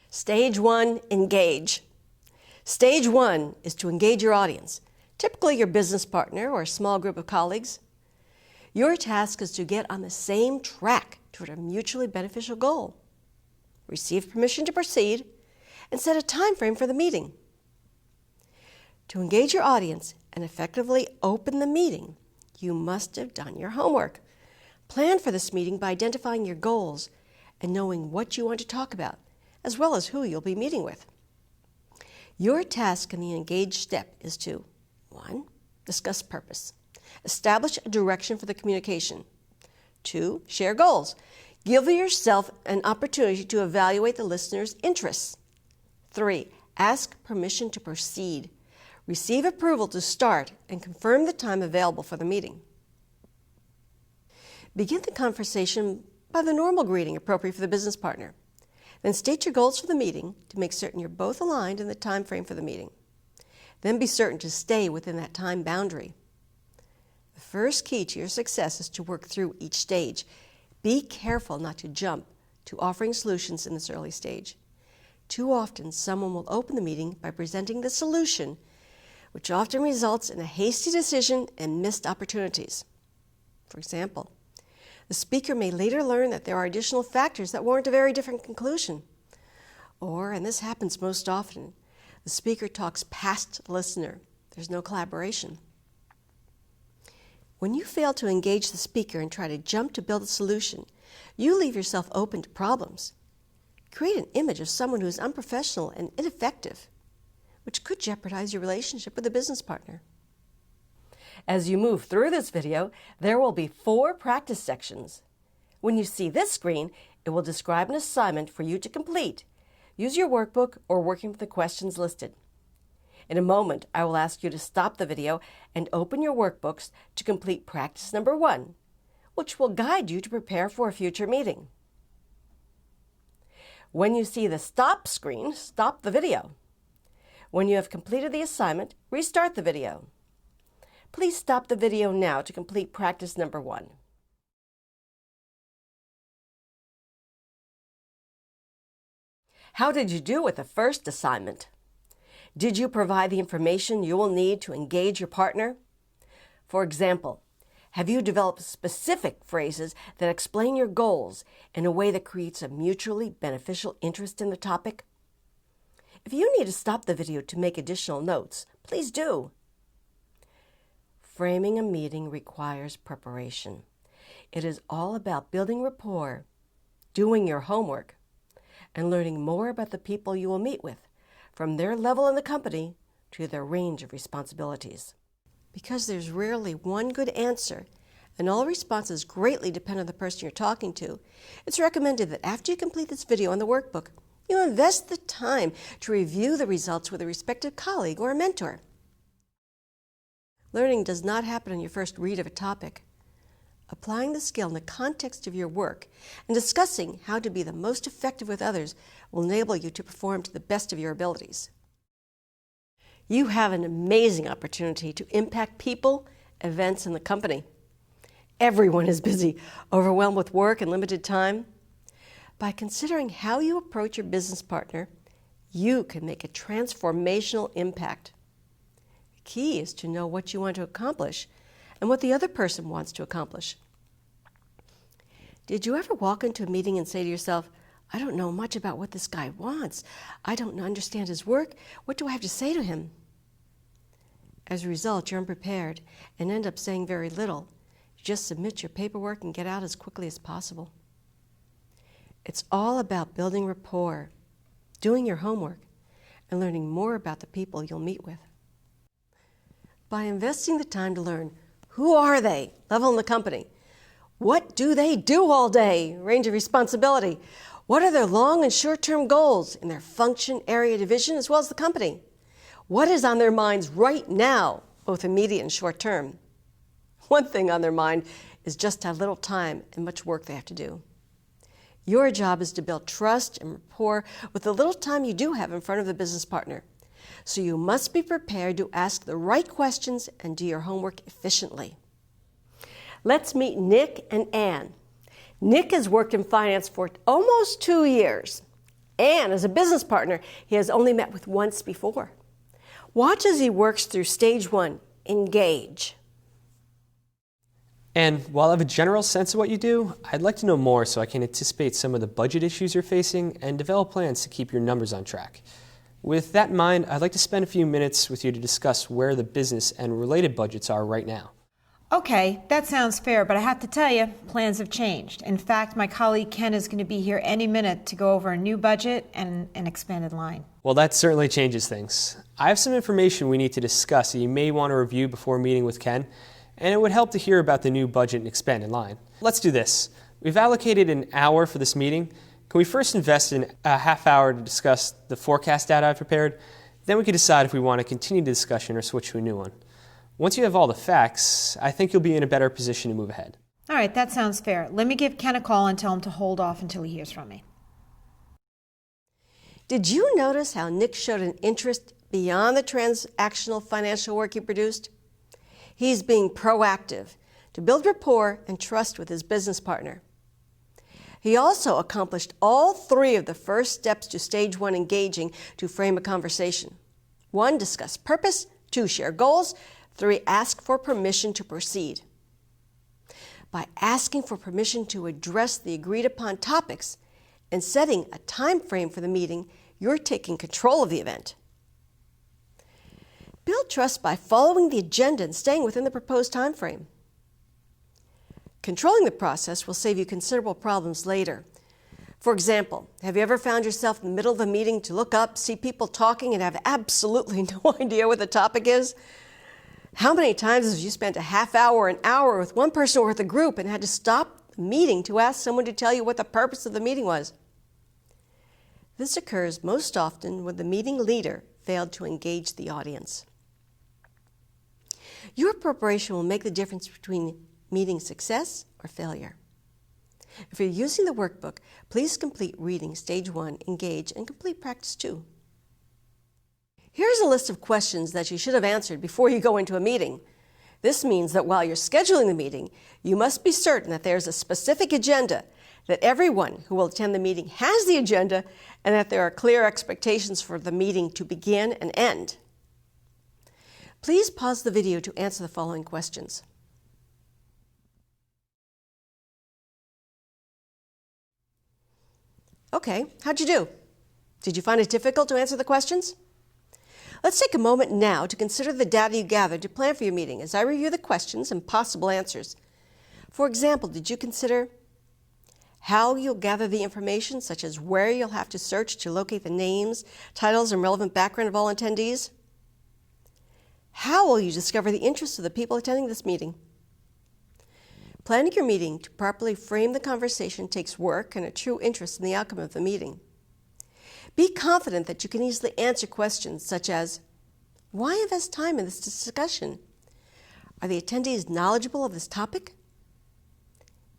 Stage 1, engage. Stage 1 is to engage your audience, typically your business partner or a small group of colleagues. Your task is to get on the same track toward a mutually beneficial goal. Receive permission to proceed and set a time frame for the meeting. To engage your audience and effectively open the meeting, you must have done your homework. Plan for this meeting by identifying your goals and knowing what you want to talk about, as well as who you'll be meeting with. Your task in the engage step is to 1. Discuss purpose. Establish a direction for the communication. 2. Share goals. Give yourself an opportunity to evaluate the listener's interests. 3. Ask permission to proceed. Receive approval to start and confirm the time available for the meeting. Begin the conversation by the normal greeting appropriate for the business partner. Then state your goals for the meeting to make certain you're both aligned in the time frame for the meeting. Then be certain to stay within that time boundary. The first key to your success is to work through each stage. Be careful not to jump to offering solutions in this early stage. Too often, someone will open the meeting by presenting the solution, which often results in a hasty decision and missed opportunities. For example, the speaker may later learn that there are additional factors that warrant a very different conclusion. Or, and this happens most often, the speaker talks past the listener. There's no collaboration. When you fail to engage the speaker and try to jump to build a solution, you leave yourself open to problems. Create an image of someone who is unprofessional and ineffective, which could jeopardize your relationship with a business partner. As you move through this video, there will be 4 practice sections. When you see this screen, it will describe an assignment for you to complete. Use your workbook or working with the questions listed. In a moment, I will ask you to stop the video and open your workbooks to complete practice number 1, which will guide you to prepare for a future meeting. When you see the stop screen, stop the video. When you have completed the assignment, restart the video. Please stop the video now to complete practice number 1. How did you do with the first assignment? Did you provide the information you will need to engage your partner? For example, have you developed specific phrases that explain your goals in a way that creates a mutually beneficial interest in the topic? If you need to stop the video to make additional notes, please do. Framing a meeting requires preparation. It is all about building rapport, doing your homework, and learning more about the people you will meet with, from their level in the company to their range of responsibilities. Because there's rarely one good answer, and all responses greatly depend on the person you're talking to, it's recommended that after you complete this video on the workbook, you invest the time to review the results with a respective colleague or a mentor. Learning does not happen on your first read of a topic. Applying the skill in the context of your work and discussing how to be the most effective with others will enable you to perform to the best of your abilities. You have an amazing opportunity to impact people, events, and the company. Everyone is busy, overwhelmed with work and limited time. By considering how you approach your business partner, you can make a transformational impact. The key is to know what you want to accomplish and what the other person wants to accomplish. Did you ever walk into a meeting and say to yourself, I don't know much about what this guy wants. I don't understand his work. What do I have to say to him? As a result, you're unprepared and end up saying very little. You just submit your paperwork and get out as quickly as possible. It's all about building rapport, doing your homework, and learning more about the people you'll meet with. By investing the time to learn who are they, level in the company, what do they do all day, range of responsibility, what are their long and short-term goals in their function, area, division, as well as the company, what is on their minds right now, both immediate and short-term. One thing on their mind is just how little time and much work they have to do. Your job is to build trust and rapport with the little time you do have in front of the business partner. So you must be prepared to ask the right questions and do your homework efficiently. Let's meet Nick and Ann. Nick has worked in finance for almost 2 years. And as a business partner, he has only met with once before. Watch as he works through stage 1, engage. And while I have a general sense of what you do, I'd like to know more so I can anticipate some of the budget issues you're facing and develop plans to keep your numbers on track. With that in mind, I'd like to spend a few minutes with you to discuss where the business and related budgets are right now. Okay, that sounds fair, but I have to tell you, plans have changed. In fact, my colleague Ken is going to be here any minute to go over a new budget and an expanded line. Well, that certainly changes things. I have some information we need to discuss that you may want to review before meeting with Ken, and it would help to hear about the new budget and expanded line. Let's do this. We've allocated an hour for this meeting. Can we first invest in a half hour to discuss the forecast data I've prepared? Then we can decide if we want to continue the discussion or switch to a new one. Once you have all the facts, I think you'll be in a better position to move ahead. All right, that sounds fair. Let me give Ken a call and tell him to hold off until he hears from me. Did you notice how Nick showed an interest beyond the transactional financial work he produced? He's being proactive to build rapport and trust with his business partner. He also accomplished all 3 of the first steps to stage 1 engaging to frame a conversation. 1, discuss purpose. 2, share goals. 3, ask for permission to proceed. By asking for permission to address the agreed upon topics and setting a time frame for the meeting, you're taking control of the event. Build trust by following the agenda and staying within the proposed time frame. Controlling the process will save you considerable problems later. For example, have you ever found yourself in the middle of a meeting to look up, see people talking, and have absolutely no idea what the topic is? How many times have you spent a half hour or an hour with one person or with a group and had to stop the meeting to ask someone to tell you what the purpose of the meeting was? This occurs most often when the meeting leader failed to engage the audience. Your preparation will make the difference between meeting success or failure. If you're using the workbook, please complete reading stage 1, engage, and complete practice 2. Here's a list of questions that you should have answered before you go into a meeting. This means that while you're scheduling the meeting, you must be certain that there's a specific agenda, that everyone who will attend the meeting has the agenda, and that there are clear expectations for the meeting to begin and end. Please pause the video to answer the following questions. Okay, how'd you do? Did you find it difficult to answer the questions? Let's take a moment now to consider the data you gathered to plan for your meeting as I review the questions and possible answers. For example, did you consider how you'll gather the information, such as where you'll have to search to locate the names, titles, and relevant background of all attendees? How will you discover the interests of the people attending this meeting? Planning your meeting to properly frame the conversation takes work and a true interest in the outcome of the meeting. Be confident that you can easily answer questions such as, why invest time in this discussion? Are the attendees knowledgeable of this topic?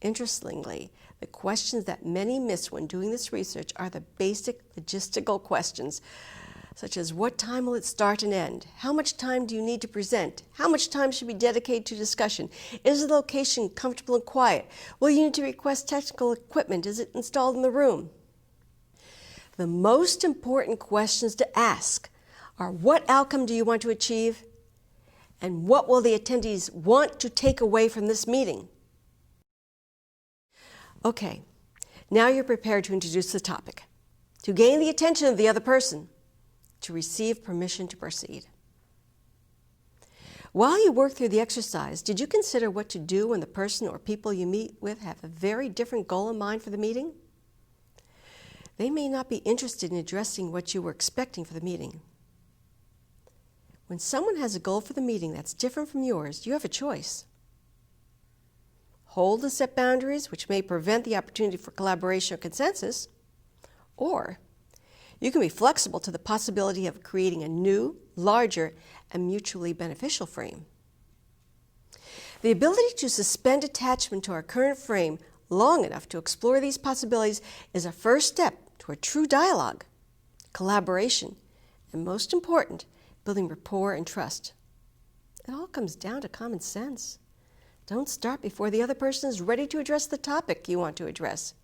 Interestingly, the questions that many miss when doing this research are the basic logistical questions, such as what time will it start and end? How much time do you need to present? How much time should be dedicated to discussion? Is the location comfortable and quiet? Will you need to request technical equipment? Is it installed in the room? The most important questions to ask are, what outcome do you want to achieve? And what will the attendees want to take away from this meeting? Okay, now you're prepared to introduce the topic, to gain the attention of the other person, to receive permission to proceed. While you work through the exercise, did you consider what to do when the person or people you meet with have a very different goal in mind for the meeting? They may not be interested in addressing what you were expecting for the meeting. When someone has a goal for the meeting that's different from yours, you have a choice. Hold and set boundaries, which may prevent the opportunity for collaboration or consensus, or you can be flexible to the possibility of creating a new, larger, and mutually beneficial frame. The ability to suspend attachment to our current frame long enough to explore these possibilities is a first step toward true dialogue, collaboration, and most important, building rapport and trust. It all comes down to common sense. Don't start before the other person is ready to address the topic you want to address.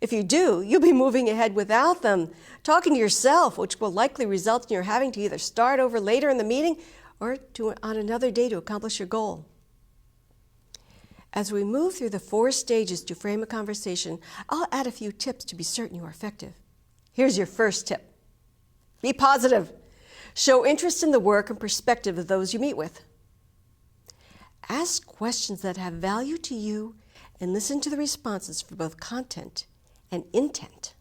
If you do, you'll be moving ahead without them, talking to yourself, which will likely result in your having to either start over later in the meeting or on another day to accomplish your goal. As we move through the 4 stages to frame a conversation, I'll add a few tips to be certain you are effective. Here's your first tip. Be positive. Show interest in the work and perspective of those you meet with. Ask questions that have value to you and listen to the responses for both content and intent.